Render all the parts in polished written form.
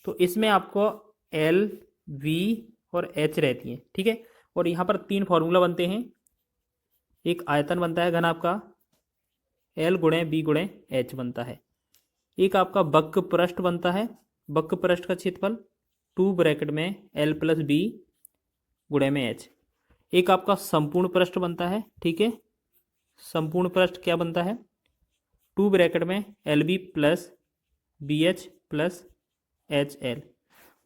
तो इसमें आपको एल, वी और एच रहती है, ठीक है। और यहाँ पर 3 फॉर्मूला बनते हैं। एक आयतन बनता है घन आपका एल गुणे बी गुणे एच बनता है। एक आपका वक्र पृष्ठ बनता है, वक्र पृष्ठ का क्षेत्रफल 2 ब्रैकेट में एल प्लस बी गुणे में एच। एक आपका संपूर्ण पृष्ठ बनता है, ठीक है। संपूर्ण पृष्ठ क्या बनता है, 2 ब्रैकेट में L B plus B H plus H L.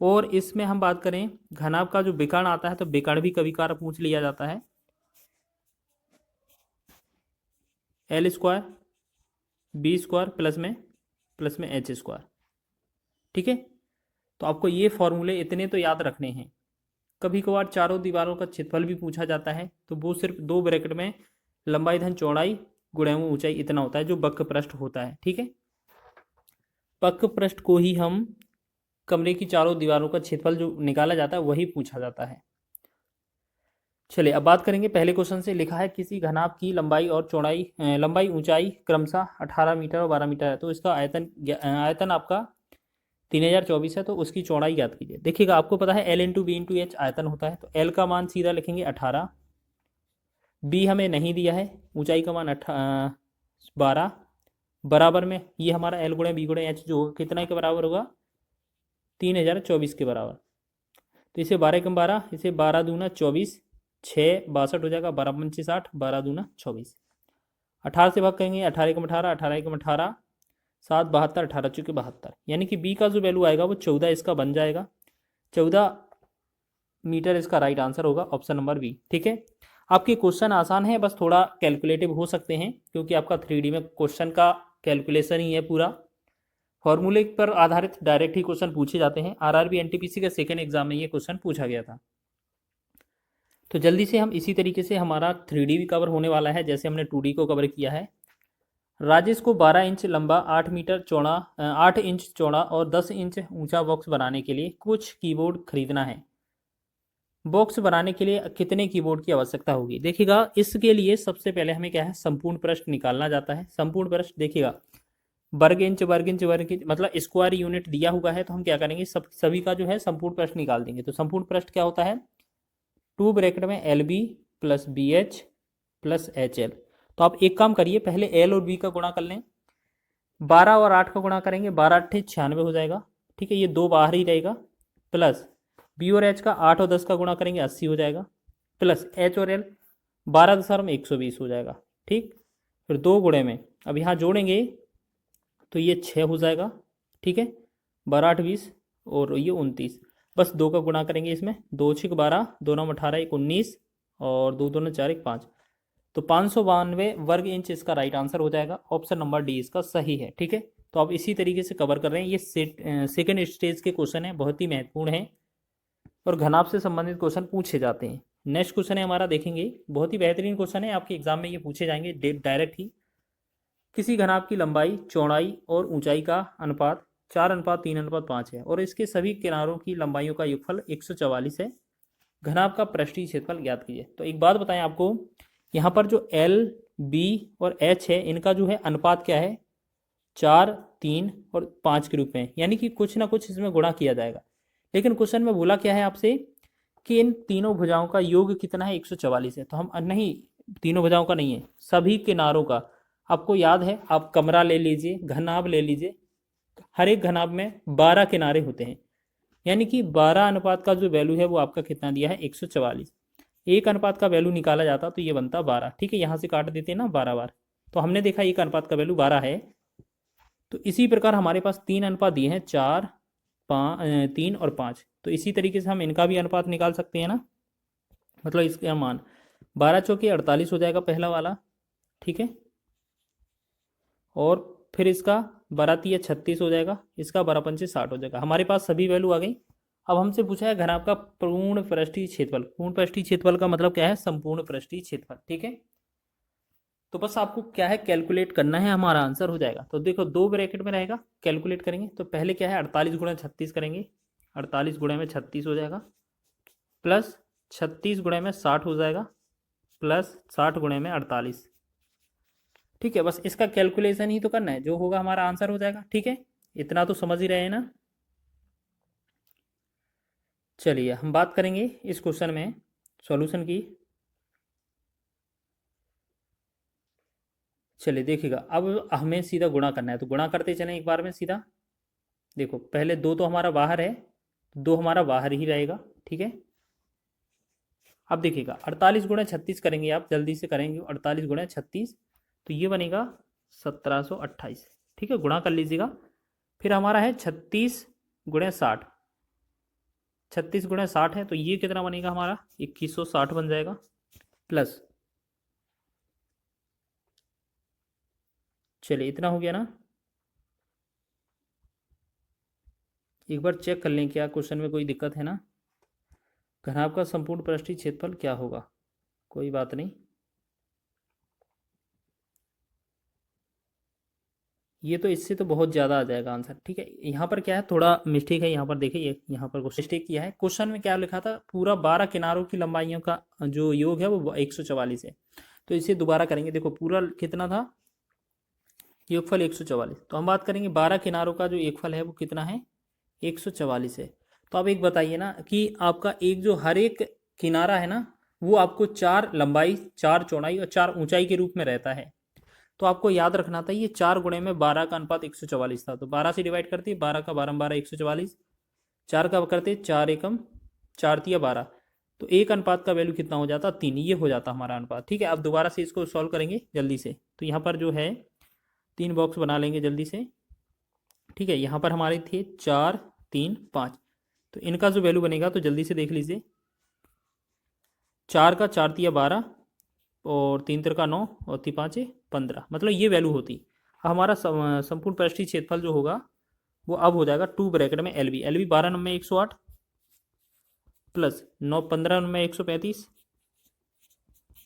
और इसमें हम बात करें घनाभ का जो विकर्ण आता है, तो विकर्ण भी कभी कभार पूछ लिया जाता है, L square B square plus में एच स्क्वायर, ठीक है। तो आपको ये फॉर्मूले इतने तो याद रखने हैं। कभी कभार चारों दीवारों का क्षेत्रफल भी पूछा जाता है, तो वो सिर्फ 2 ब्रैकेट में लंबाई धन चौड़ाई गुणे में ऊंचाई इतना होता है, जो वक्र पृष्ठ होता है, ठीक है। वक्र पृष्ठ को ही हम कमरे की चारों दीवारों का क्षेत्रफल जो निकाला जाता है वही पूछा जाता है। चलिए अब बात करेंगे पहले क्वेश्चन से। लिखा है किसी घनाभ की लंबाई और चौड़ाई लंबाई ऊंचाई क्रमशः 18 मीटर और 12 मीटर है, तो इसका आयतन आपका 3024 है, तो उसकी चौड़ाई ज्ञात कीजिए। देखिएगा आपको पता है L into B into H आयतन होता है, तो एल का मान सीधा लिखेंगे 18, बी हमें नहीं दिया है, ऊंचाई का मान 12, बराबर में ये हमारा एल गुणे बी गुणे एच जो कितना के बराबर होगा, 3024 के बराबर। तो इसे 12 कम 12, इसे 12 दूना 24, 6 62 हो जाएगा, 12 पंचे 60, 12 दूना 24। 18 से भाग करेंगे, 18 एकम 18, 18 एकम 18, 7 72, 18 चुके 72, यानी कि बी का जो वैल्यू आएगा वो 14 इसका बन जाएगा। 14 मीटर इसका राइट आंसर होगा, ऑप्शन नंबर बी, ठीक है। आपके क्वेश्चन आसान है, बस थोड़ा कैलकुलेटिव हो सकते हैं, क्योंकि आपका 3D में क्वेश्चन का कैलकुलेशन ही है पूरा। फॉर्मूले पर आधारित डायरेक्ट ही क्वेश्चन पूछे जाते हैं। आरआरबी एनटीपीसी के सेकेंड एग्जाम में ये क्वेश्चन पूछा गया था। तो जल्दी से हम इसी तरीके से हमारा 3D भी कवर होने वाला है, जैसे हमने 2D को कवर किया है। राजेश को 12 इंच लंबा 8 इंच चौड़ा और 10 इंच ऊंचा बॉक्स बनाने के लिए कुछ कीबोर्ड खरीदना है। बॉक्स बनाने के लिए कितने कीबोर्ड की आवश्यकता होगी? देखिएगा इसके लिए सबसे पहले हमें क्या है, संपूर्ण पृष्ठ निकालना जाता है। संपूर्ण पृष्ठ देखिएगा वर्ग इंच मतलब स्क्वायर यूनिट दिया हुआ है, तो हम क्या करेंगे, सभी का जो है संपूर्ण पृष्ठ निकाल देंगे। तो संपूर्ण पृष्ठ क्या होता है, 2 ब्रैकेट में L B plus B H plus H L. तो आप एक काम करिए, पहले एल और बी का गुणा कर लें। 12 और 8 का गुणा करेंगे, 12 8 96 हो जाएगा, ठीक है, ये 2 बाहर ही रहेगा। प्लस बी और एच का 8 और 10 का गुणा करेंगे, 80 हो जाएगा। प्लस एच और एल 12 10 में 120 हो जाएगा, ठीक। फिर 2 गुणे में अब यहाँ जोड़ेंगे तो ये 6 हो जाएगा, ठीक है। 12 8 20 और ये 29। बस 2 का गुणा करेंगे इसमें, 2 6 12, 2 9 18 1 19 और 2 2 4 1 5। तो 592 वर्ग इंच इसका राइट आंसर हो जाएगा, ऑप्शन नंबर डी इसका सही है, ठीक है। तो आप इसी तरीके से कवर कर रहे हैं। ये सेकेंड स्टेज के क्वेश्चन है, बहुत ही महत्वपूर्ण है और घनाभ से संबंधित क्वेश्चन पूछे जाते हैं। नेक्स्ट क्वेश्चन है हमारा, देखेंगे बहुत ही बेहतरीन क्वेश्चन है, आपके एग्जाम में ये पूछे जाएंगे डायरेक्ट ही। किसी घनाभ की लंबाई चौड़ाई और ऊंचाई का अनुपात 4:3:5 है और इसके सभी किनारों की लंबाइयों का योगफल 144 है। घनाभ का पृष्ठीय क्षेत्रफल ज्ञात कीजिए। तो एक बात बताएं आपको, यहाँ पर जो एल बी और एच है, इनका जो है अनुपात क्या है, 4 3 और 5 के रूप में, यानी कि कुछ ना कुछ इसमें गुणा किया जाएगा। लेकिन क्वेश्चन में बोला क्या है आपसे कि इन तीनों भुजाओं का योग कितना है, 144 है। तो हम नहीं, तीनों भुजाओं का नहीं है, सभी किनारों का। आपको याद है, आप कमरा ले लीजिए, घनाभ ले लीजिए, हर एक घनाभ में 12 किनारे होते हैं, यानी कि 12 अनुपात का जो वैल्यू है वो आपका कितना दिया है, 144। एक अनुपात का वैल्यू निकाला जाता तो ये बनता 12, ठीक है। यहाँ से काट देते हैं ना 12 बार, तो हमने देखा एक अनुपात का वैल्यू 12 है। तो इसी प्रकार हमारे पास 3 अनुपात दिए हैं, 4 3 और 5। तो इसी तरीके से हम इनका भी अनुपात निकाल सकते हैं ना, मतलब इसका मान 12 चौके 48 हो जाएगा पहला वाला, ठीक है। और फिर इसका 12 तिया 36 हो जाएगा, इसका 12 पंचे 60 हो जाएगा। हमारे पास सभी वैल्यू आ गई। अब हमसे पूछा है घनाभ का पूर्ण पृष्ठीय क्षेत्रफल। पूर्ण पृष्ठीय क्षेत्रफल का मतलब क्या है, संपूर्ण पृष्ठीय क्षेत्रफल, ठीक है। तो बस आपको क्या है, कैलकुलेट करना है, हमारा आंसर हो जाएगा। तो देखो 2 ब्रैकेट में रहेगा, कैलकुलेट करेंगे तो पहले क्या है, 48 गुणा 36 करेंगे, 48 गुणे में 36 हो जाएगा, प्लस 36 गुणे में 60 हो जाएगा, प्लस 60 गुणे में 48, ठीक है। बस इसका कैलकुलेशन ही तो करना है, जो होगा हमारा आंसर हो जाएगा, ठीक है। इतना तो समझ ही रहे हैं ना। चलिए हम बात करेंगे इस क्वेश्चन में सॉल्यूशन की। चलिए देखिएगा, अब हमें सीधा गुणा करना है, तो गुणा करते चलें एक बार में सीधा। देखो पहले 2 तो हमारा बाहर है, 2 हमारा बाहर ही रहेगा, ठीक है। अब देखिएगा 48 गुणा 36 करेंगे, आप जल्दी से करेंगे 48 गुणा 36, तो ये बनेगा 1728, ठीक है। गुणा कर लीजिएगा। फिर हमारा है 36 गुणा 60, 36 गुणा 60 है, तो ये कितना बनेगा हमारा 2160 बन जाएगा। प्लस चलिए इतना हो गया ना। एक बार चेक कर लें क्या क्वेश्चन में कोई दिक्कत है ना। घनाभ का संपूर्ण पृष्ठीय क्षेत्रफल क्या होगा, कोई बात नहीं। ये तो इससे तो बहुत ज़्यादा आ जाएगा आंसर, ठीक है। यहाँ पर क्या है, थोड़ा मिस्टेक है, यहाँ पर देखिए ये यहाँ पर मिस्टेक किया है। क्वेश्चन में क्या लिखा था, पूरा 12 किनारों की लंबाइयों का जो योग है वो 144 है। तो इसे दोबारा करेंगे। देखो पूरा कितना था, योगफल 144, तो हम बात करेंगे 12 किनारों का जो योगफल है वो कितना है, 144 है। तो अब एक बताइए ना कि आपका एक जो हर एक किनारा है ना, वो आपको 4 लंबाई, 4 चौड़ाई और 4 ऊंचाई के रूप में रहता है। तो आपको याद रखना था ये 4 गुणे में 12 का अनुपात 144 था, तो 12 से डिवाइड करते 12 का 12 12 144, 4 का करते 4 एकम 4 तिया 12, तो एक अनुपात का वैल्यू कितना हो जाता 3, ये हो जाता हमारा अनुपात, ठीक है। अब दोबारा से इसको सॉल्व करेंगे जल्दी से। तो यहाँ पर जो है 3 बॉक्स बना लेंगे जल्दी से, ठीक है। यहाँ पर हमारे थे 4 3 5, तो इनका जो वैल्यू बनेगा तो जल्दी से देख लीजिए। 4 का 4 तिया 12 और 3 तिरका 9 और 3 5 15, मतलब ये वैल्यू होती। हमारा संपूर्ण पृष्ठीय क्षेत्रफल जो होगा वो अब हो जाएगा 2 ब्रैकेट में L B, 12 number 108 plus 9 15 number 135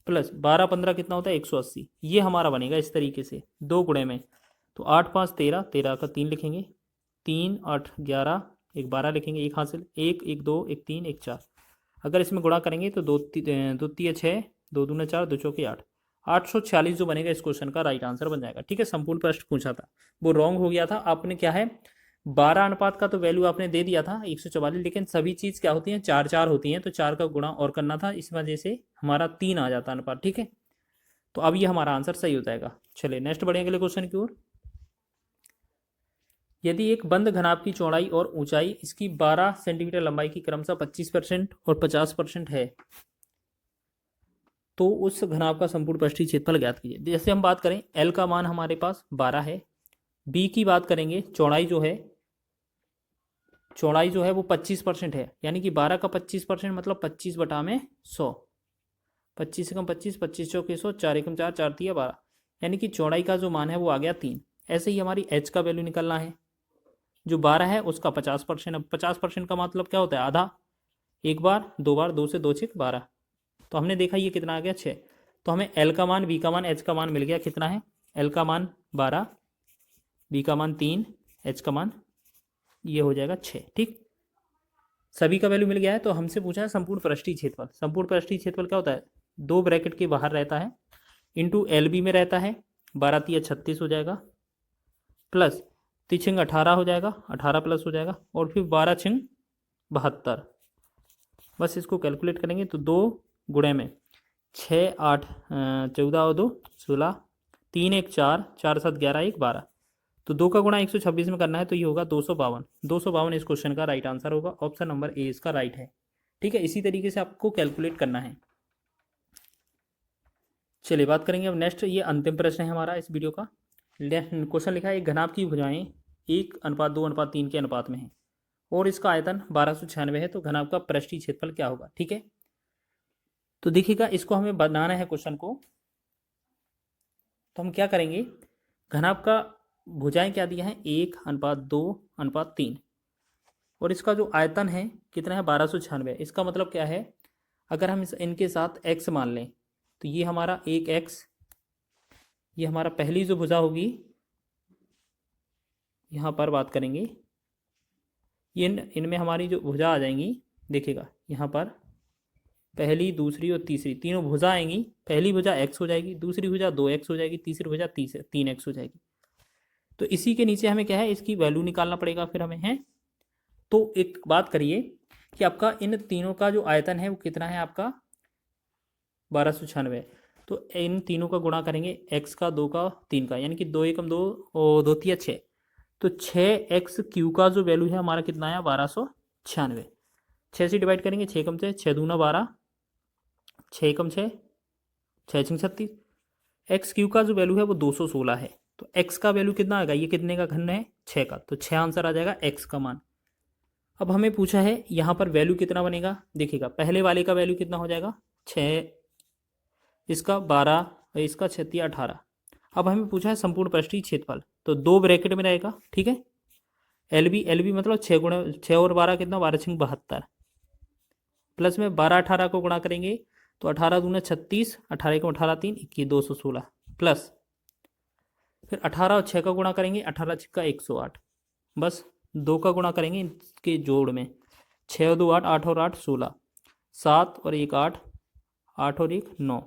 plus 12 15 कितना होता है 180, ये हमारा बनेगा इस तरीके से 2 गुणे में। तो 8 5 13, 13 का 3 लिखेंगे, 3 8 11, एक 12 लिखेंगे, एक हासिल, एक 1 2 1 3 1 4। अगर इसमें गुणा करेंगे तो 2 3 6, 2 दूना 4, 2 चौके 8, 846 जो बनेगा इस क्वेश्चन का राइट आंसर बन जाएगा, ठीक है। संपूर्ण प्रश्न पूछा था वो रॉन्ग हो गया था, आपने क्या है 12 अनुपात का तो वैल्यू आपने दे दिया था 144, लेकिन सभी चीज़ क्या होती हैं 4 4 होती हैं, तो 4 का गुणा और करना था, इस वजह से हमारा 3 आ जाता अनुपात, ठीक है। तो अब ये हमारा आंसर सही हो जाएगा। चलिए नेक्स्ट बढ़ेंगे अगले क्वेश्चन की ओर। यदि एक बंद घनाभ की चौड़ाई और ऊंचाई इसकी 12 सेंटीमीटर लंबाई की क्रमशः 25% और 50% है, तो उस घनाभ का संपूर्ण पृष्ठीय क्षेत्रफल ज्ञात कीजिए। जैसे हम बात करें एल का मान हमारे पास 12 है, बी की बात करेंगे चौड़ाई जो है, चौड़ाई जो है वो 25% है, यानी कि 12 का 25% मतलब 25 बटा में 100, 25 एकम 25, 25 चौके 100, 4 एकम 4, 4 तिया 12, यानी कि चौड़ाई का जो मान है वो आ गया 3। ऐसे ही हमारी एच का वैल्यू निकलना है, जो 12 है उसका 50%। अब 50% का मतलब क्या होता है, आधा, एक बार 2 बार, 2 से 2 6 12, तो हमने देखा ये कितना आ गया 6। तो हमें एल का मान, बी का मान, एच का मान मिल गया, कितना है एल का मान 12, बी का मान 3, एच का मान ये हो जाएगा 6, ठीक। सभी का वैल्यू मिल गया है। तो हमसे पूछा है संपूर्ण पृष्ठीय क्षेत्रफल। संपूर्ण पृष्ठीय क्षेत्रफल क्या होता है, 2 ब्रैकेट के बाहर रहता है, इंटू एल बी में रहता है, 12 तिया 36 हो जाएगा, प्लस तिछंग 18 हो जाएगा, 18 प्लस हो जाएगा, और फिर 12 छिंग 72। बस इसको कैलकुलेट करेंगे तो 2 गुणे में 6 8 14 और 2 16, 3 1 4, 4 7 11 1 12, तो 2 का गुणा 126 में करना है, तो ये होगा 252। 252 इस क्वेश्चन का राइट आंसर होगा, ऑप्शन नंबर ए इसका राइट है, ठीक है। इसी तरीके से आपको कैलकुलेट करना है। चलिए बात करेंगे अब नेक्स्ट, ये अंतिम प्रश्न है हमारा इस वीडियो का। क्वेश्चन लिखा है एक घनाभ की भुजाएं 1:2:3 के अनुपात में है और इसका आयतन 1296 है, तो घनाभ का पृष्ठीय क्षेत्रफल क्या होगा, ठीक है। तो देखिएगा इसको हमें बनाना है क्वेश्चन को, तो हम क्या करेंगे, घनाभ का भुजाएं क्या दिया है 1:2:3, और इसका जो आयतन है कितना है 1296। इसका मतलब क्या है, अगर हम इनके साथ x मान लें तो ये हमारा 1x, ये हमारा पहली जो भुजा होगी, यहाँ पर बात करेंगे ये इनमें हमारी जो भुजा आ जाएंगी, देखिएगा यहाँ पर पहली दूसरी और तीसरी तीनों भुजा आएंगी। पहली भुजा x हो जाएगी, दूसरी भुजा 2x हो जाएगी, तीसरी भुजा 3x हो जाएगी। तो इसी के नीचे हमें क्या है, इसकी वैल्यू निकालना पड़ेगा फिर हमें, है। तो एक बात करिए कि आपका इन तीनों का जो आयतन है वो कितना है आपका 1296। तो इन तीनों का गुणा करेंगे, x का, 2 का, 3 का, यानी कि 2 एकम 2 और 2 तिया 6। तो 6x³ का जो वैल्यू है हमारा कितना आया 1296। 6 से डिवाइड करेंगे, 6 एकम से 6 दूना 12, 6 एकम 6, 6 छिंग 36। x³ का जो वैल्यू है वो 216 है। तो x का वैल्यू कितना आएगा, ये कितने का घन है 6 का, तो 6 आंसर आ जाएगा x का मान। अब हमें पूछा है यहाँ पर वैल्यू कितना बनेगा, देखिएगा पहले वाले का वैल्यू कितना हो जाएगा 6, इसका 12, इसका 6 तिया 18। अब हमें पूछा है संपूर्ण पृष्ठीय क्षेत्रफल, तो 2 ब्रैकेट में रहेगा, ठीक है। एल बी मतलब 6 गुणा 6 और 12 कितना, 12 छिंग 72, प्लस में 12 18 को गुणा करेंगे तो 18 दूना 36, 18 एकम 18 3 21 216, प्लस फिर 18 और 6 का गुणा करेंगे, 18 6 का 108, बस 2 का गुणा करेंगे इनके जोड़ में, 6 और 2 8, 8 और 8 16, 7 और 1 8, 8 और 1 9,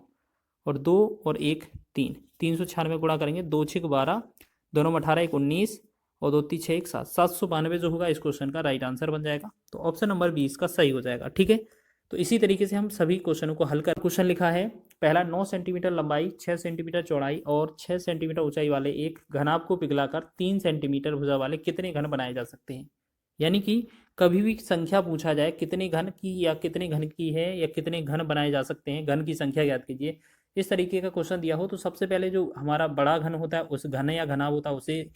और 2 और 1 3, 396 गुणा करेंगे, 2 6 12, दोनों में 18 1 19 और 2 3 6 1 7, 792 जो होगा इस क्वेश्चन का राइट आंसर बन जाएगा। तो ऑप्शन नंबर 20 का सही हो जाएगा, ठीक है। तो इसी तरीके से हम सभी क्वेश्चनों को हल कर, क्वेश्चन लिखा है पहला, 9 सेंटीमीटर लंबाई, 6 सेंटीमीटर चौड़ाई और 6 सेंटीमीटर ऊंचाई वाले एक घनाभ को पिघलाकर 3 सेंटीमीटर भुजा वाले कितने घन बनाए जा सकते हैं। यानी कि कभी भी संख्या पूछा जाए कितने घन की या कितने घन की है या कितने घन बनाए जा सकते हैं, घन की संख्या याद कीजिए, इस तरीके का क्वेश्चन दिया हो तो सबसे पहले जो हमारा बड़ा घन होता है उस घन या घनाभ होता है उसे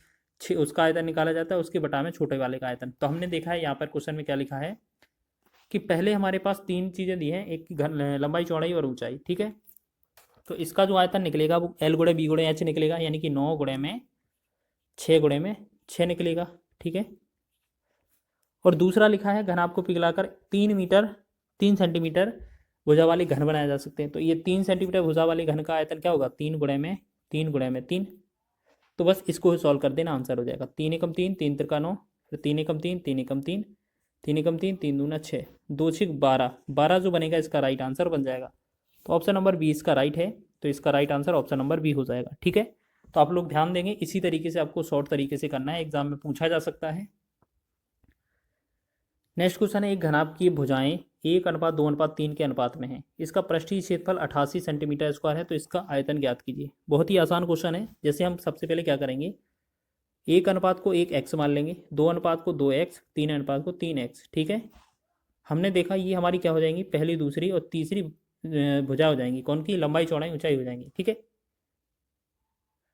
उसका आयतन निकाला जाता है, उसके बटा में छोटे वाले का आयतन। तो हमने देखा है यहाँ पर क्वेश्चन में क्या लिखा है कि पहले हमारे पास 3 चीज़ें दी हैं, एक घन लंबाई चौड़ाई और ऊंचाई, ठीक है। तो इसका जो आयतन निकलेगा वो L गुणे B गुणे H निकलेगा, यानी कि 9 गुणे में 6 गुणे में 6 निकलेगा, ठीक है। और दूसरा लिखा है घनाभ को पिघलाकर 3 सेंटीमीटर भुजा वाले घन बनाए जा सकते हैं। तो ये 3 सेंटीमीटर भुजा वाले घन का आयतन क्या होगा 3 गुणे में 3 गुणे में 3। तो बस इसको सॉल्व कर देना, आंसर हो जाएगा 3 एकम 3, 3 त्रिका 9, फिर 3 एकम 3, 3 एकम 3, 3 एकम 3, 3 दूना 6, 2 6 12, 12 जो बनेगा इसका राइट आंसर बन जाएगा। तो ऑप्शन नंबर 20 का राइट है, तो इसका right answer option number B हो जाएगा, ठीक है। तो आप लोग ध्यान देंगे, इसी तरीके से आपको शॉर्ट तरीके से करना है, एग्जाम में पूछा जा सकता है। नेक्स्ट क्वेश्चन है, एक घनाभ की भुजाएं 1:2:3 के अनुपात में है, इसका पृष्ठीय क्षेत्रफल 88 सेंटीमीटर स्क्वायर है, तो इसका आयतन ज्ञात कीजिए। बहुत ही आसान क्वेश्चन है। जैसे हम सबसे पहले क्या करेंगे, 1 अनुपात को 1x मान लेंगे, 2 अनुपात को 2x, 3 अनुपात को 3x, ठीक है। हमने देखा ये हमारी क्या हो जाएंगी, पहली दूसरी और तीसरी भुजा हो जाएंगी, कौन की, लंबाई चौड़ाई ऊंचाई हो जाएंगी, ठीक है।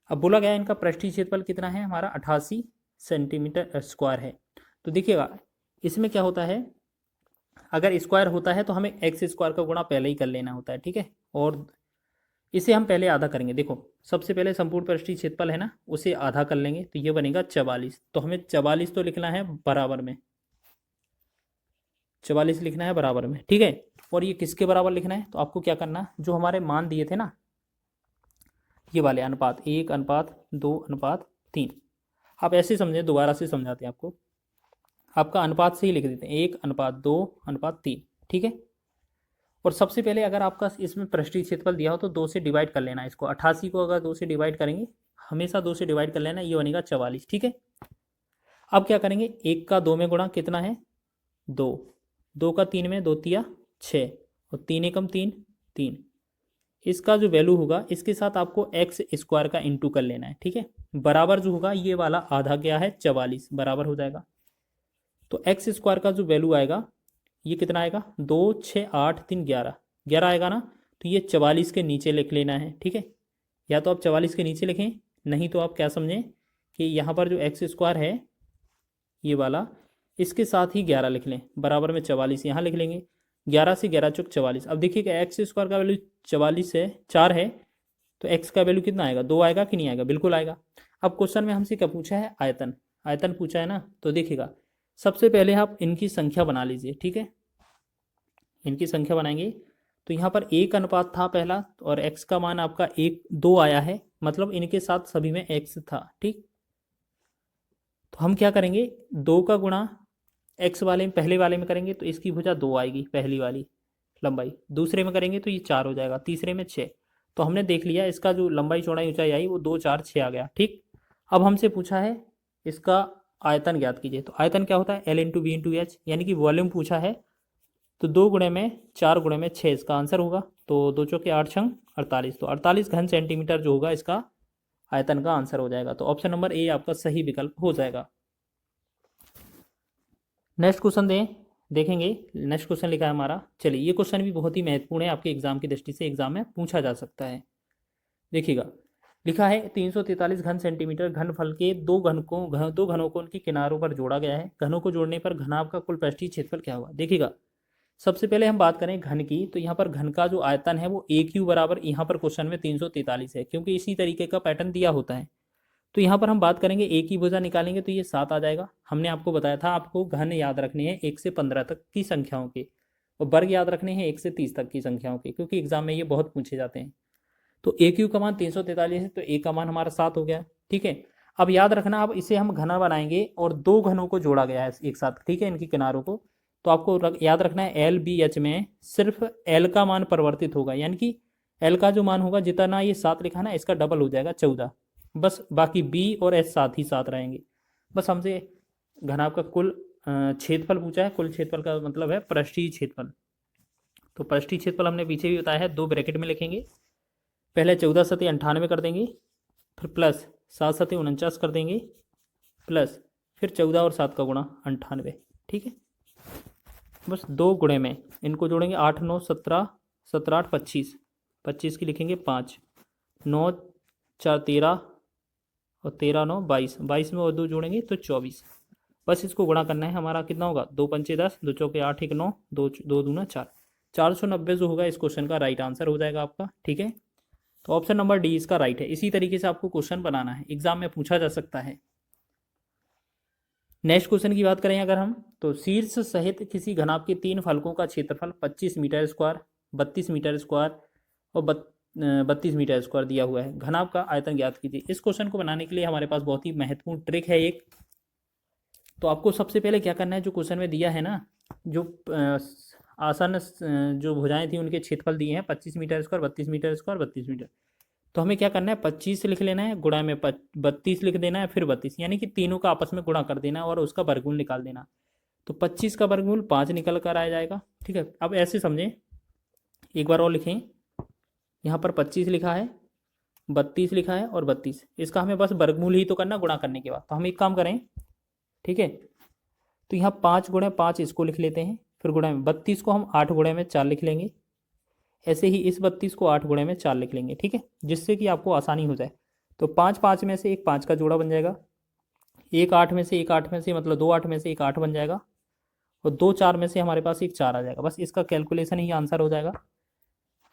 अब बोला गया इनका पृष्ठीय क्षेत्रफल कितना है हमारा 88 सेंटीमीटर स्क्वायर है। तो देखिएगा इसमें क्या होता है, अगर स्क्वायर होता है तो हमें एक्स स्क्वायर का गुणा पहले ही कर लेना होता है, ठीक है। और इसे हम पहले आधा करेंगे, देखो सबसे पहले संपूर्ण पृष्ठीय क्षेत्रफल है ना, उसे आधा कर लेंगे तो ये बनेगा 44। तो हमें 44 तो लिखना है बराबर में, 44 लिखना है बराबर में, ठीक है। और ये किसके बराबर लिखना है, तो आपको क्या करना, जो हमारे मान दिए थे ना ये वाले अनुपात 1:2:3, आप ऐसे समझें, दोबारा से समझाते हैं आपको, आपका अनुपात से ही लिख देते हैं 1:2:3, ठीक है। और सबसे पहले अगर आपका इसमें पृष्ठीय क्षेत्रफल दिया हो तो 2 से डिवाइड कर लेना है इसको, 88 को अगर 2 से डिवाइड करेंगे, हमेशा 2 से डिवाइड कर लेना, ये बनेगा 44, ठीक है। अब क्या करेंगे, 1 का 2 में गुणा कितना है 2, 2 का 3 में 2 तिया 6, और 3 एकम 3 3, इसका जो वैल्यू होगा इसके साथ आपको एक्स स्क्वायर का इंटू कर लेना है, ठीक है। बराबर जो होगा ये वाला आधा क्या है 44 बराबर हो जाएगा। तो एक्स स्क्वायर का जो वैल्यू आएगा ये कितना आएगा 2 6 8 3 11 11 आएगा ना, तो ये 44 के नीचे लिख लेना है, ठीक है। या तो आप 44 के नीचे लिखें, नहीं तो आप क्या समझें कि यहाँ पर जो एक्स स्क्वायर है ये वाला, इसके साथ ही 11 लिख लें, बराबर में 44 यहाँ लिख लेंगे, 11 से 11 चौक 44। अब देखिएगा एक्स स्क्वायर का वैल्यू 44 है 4 है, तो एक्स का वैल्यू कितना आएगा 2 आएगा कि नहीं आएगा, बिल्कुल आएगा। अब क्वेश्चन में हमसे क्या पूछा है, आयतन, आयतन पूछा है ना। तो देखिएगा सबसे पहले आप इनकी संख्या बना लीजिए, ठीक है। इनकी संख्या बनाएंगे तो यहाँ पर 1 अनुपात था पहला, और x का मान आपका 1 2 आया है, मतलब इनके साथ सभी में x था, ठीक। तो हम क्या करेंगे, 2 का गुणा x वाले में, पहले वाले में करेंगे तो इसकी भुजा 2 आएगी, पहली वाली लंबाई, दूसरे में करेंगे तो ये 4 हो जाएगा, तीसरे में 6। तो हमने देख लिया इसका जो लंबाई चौड़ाई ऊंचाई आई वो 2 4 6 आ गया, ठीक। अब हमसे पूछा है इसका आयतन ज्ञात कीजिए। तो आयतन क्या होता है L × V × H, यानी कि वॉल्यूम पूछा है, तो 2 गुणे में 4 गुणे में 6 इसका आंसर होगा। तो 2 चौके 8 छंग 48, तो 48 घन सेंटीमीटर जो होगा इसका आयतन का आंसर हो जाएगा। तो ऑप्शन नंबर ए आपका सही विकल्प हो जाएगा। नेक्स्ट क्वेश्चन देखेंगे। नेक्स्ट क्वेश्चन लिखा है हमारा, चलिए ये क्वेश्चन भी बहुत ही महत्वपूर्ण है आपके एग्जाम की दृष्टि से, एग्जाम में पूछा जा सकता है। देखिएगा, लिखा है 343 घन सेंटीमीटर घनफल के दो घनों को उनके किनारों पर जोड़ा गया है। घनों को जोड़ने पर घनाभ का कुल पृष्ठीय क्षेत्रफल क्या होगा। देखिएगा, सबसे पहले हम बात करें घन की, तो यहाँ पर घन का जो आयतन है वो ए क्यू बराबर यहाँ पर क्वेश्चन में 343 है, क्योंकि इसी तरीके का पैटर्न दिया होता है। तो यहाँ पर हम बात करेंगे ए की भुजा निकालेंगे तो ये 7 आ जाएगा। हमने आपको बताया था आपको घन याद रखने हैं 1 से 15 तक की संख्याओं के, और वर्ग याद रखने हैं 1 से 30 तक की संख्याओं के, क्योंकि एग्जाम में ये बहुत पूछे जाते हैं। तो ए क्यू का मान 343 है, तो ए का मान हमारा 7 हो गया। ठीक है, अब याद रखना, अब इसे हम घना बनाएंगे और दो घनों को जोड़ा गया है एक साथ, ठीक है, इनके किनारों को। तो आपको याद रखना है एल बी एच में सिर्फ एल का मान परिवर्तित होगा, यानी कि एल का जो मान होगा जितना ये 7 लिखा ना, इसका डबल हो जाएगा 14, बस बाकी बी और एच साथ ही साथ रहेंगे। बस हमसे घनाभ का कुल क्षेत्रफल पूछा है। कुल क्षेत्रफल का मतलब है पृष्ठीय क्षेत्रफल। तो पृष्ठीय क्षेत्रफल हमने पीछे भी बताया है, 2 ब्रैकेट में लिखेंगे। पहले 14 सतह 98 कर देंगे, फिर प्लस 7 सतह 49 कर देंगे, प्लस फिर 14 और 7 का गुणा 98। ठीक है, बस 2 गुणे में इनको जोड़ेंगे, 8 9 17, 17 8 25, 25 की लिखेंगे 5, 9 4 13 और 13 9 22, 22 में और 2 जोड़ेंगे तो 24। बस इसको गुणा करना है, हमारा कितना होगा, 2 पंचे 10, 2 चौके 8 1 9, 2 दूना 4, 490 जो होगा इस क्वेश्चन का राइट आंसर हो जाएगा आपका। ठीक है, तो ऑप्शन नंबर डी इसका राइट है। इसी तरीके से आपको क्वेश्चन बनाना है, एग्जाम में पूछा जा सकता है। नेक्स्ट क्वेश्चन की बात करें अगर हम, तो शीर्ष सहित किसी घनाभ के 3 फलकों का क्षेत्रफल 25 मीटर स्क्वायर, 32 मीटर स्क्वायर और 32 मीटर स्क्वायर दिया हुआ है। घनाभ का आयतन ज्ञात कीजिए। इस क्वेश्चन को बनाने के लिए हमारे पास बहुत ही महत्वपूर्ण ट्रिक है एक। तो आपको सबसे पहले क्या करना है, जो क्वेश्चन में दिया है ना, जो आसन जो भुजाएं थी उनके क्षेत्रफल दिए हैं 25 metre square, 32 metre square, 32 metre. तो हमें क्या करना है, 25 लिख लेना है, गुणा में 32 लिख देना है, फिर 32, यानी कि तीनों का आपस में गुणा कर देना और उसका वर्गमूल निकाल देना। तो 25 का वर्गमूल 5 निकल कर आ जाएगा। ठीक है, अब ऐसे समझें, एक बार और लिखें, यहाँ पर 25 लिखा है, 32 लिखा है और 32, इसका हमें बस वर्गमूल ही तो करना गुणा करने के बाद। तो हम एक काम करें, ठीक है, तो यहाँ 5 गुणे 5 इसको लिख लेते हैं, फिर गुणा में 32 को हम 8 गुणे में 4 लिख लेंगे, ऐसे ही इस 32 को 8 गुणे में 4 लिख लेंगे। ठीक है, जिससे कि आपको आसानी हो जाए। तो 5 5 में से एक 5 का जोड़ा बन जाएगा, एक 8 में से एक 8 में से मतलब 2 8 में से एक 8 बन जाएगा, और 2 4 में से हमारे पास एक 4 आ जाएगा। बस इसका कैलकुलेशन ही आंसर हो जाएगा।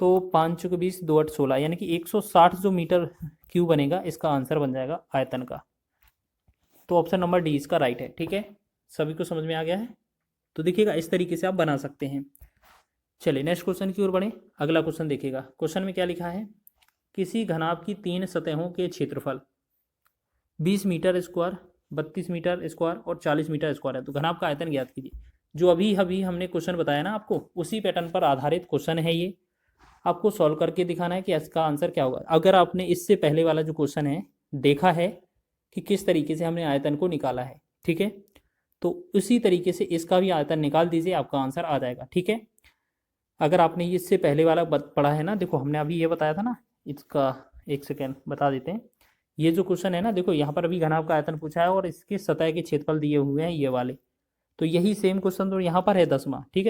तो 5 चौके 20, 2 8 16, यानी कि 160 जो मीटर क्यूब बनेगा, इसका आंसर बन जाएगा आयतन का। तो ऑप्शन नंबर डी इसका राइट है। ठीक है, सभी को समझ में आ गया है। तो देखिएगा, इस तरीके से आप बना सकते हैं। चलिए नेक्स्ट क्वेश्चन की ओर बढ़ें। अगला क्वेश्चन देखिएगा, क्वेश्चन में क्या लिखा है, किसी घनाभ की 3 सतहों के क्षेत्रफल 20 मीटर स्क्वायर, 32 मीटर स्क्वायर और 40 मीटर स्क्वायर है। तो घनाभ का आयतन ज्ञात कीजिए। जो अभी हमने क्वेश्चन बताया ना आपको, उसी पैटर्न पर आधारित क्वेश्चन है ये। आपको सॉल्व करके दिखाना है कि इसका आंसर क्या होगा। अगर आपने इससे पहले वाला जो क्वेश्चन है देखा है कि किस तरीके से हमने आयतन को निकाला है, ठीक है, तो उसी तरीके से इसका भी आयतन निकाल दीजिए, आपका आंसर आ जाएगा। ठीक है, अगर आपने इससे पहले वाला पढ़ा है ना, देखो हमने अभी ये बताया था ना, इसका एक सेकेंड बता देते हैं। ये जो क्वेश्चन है ना, देखो यहाँ पर अभी घनाभ का आयतन पूछा है और इसके सतह के क्षेत्रफल दिए हुए हैं ये वाले। तो यही सेम क्वेश्चन तो यहाँ पर है 10वां। ठीक है।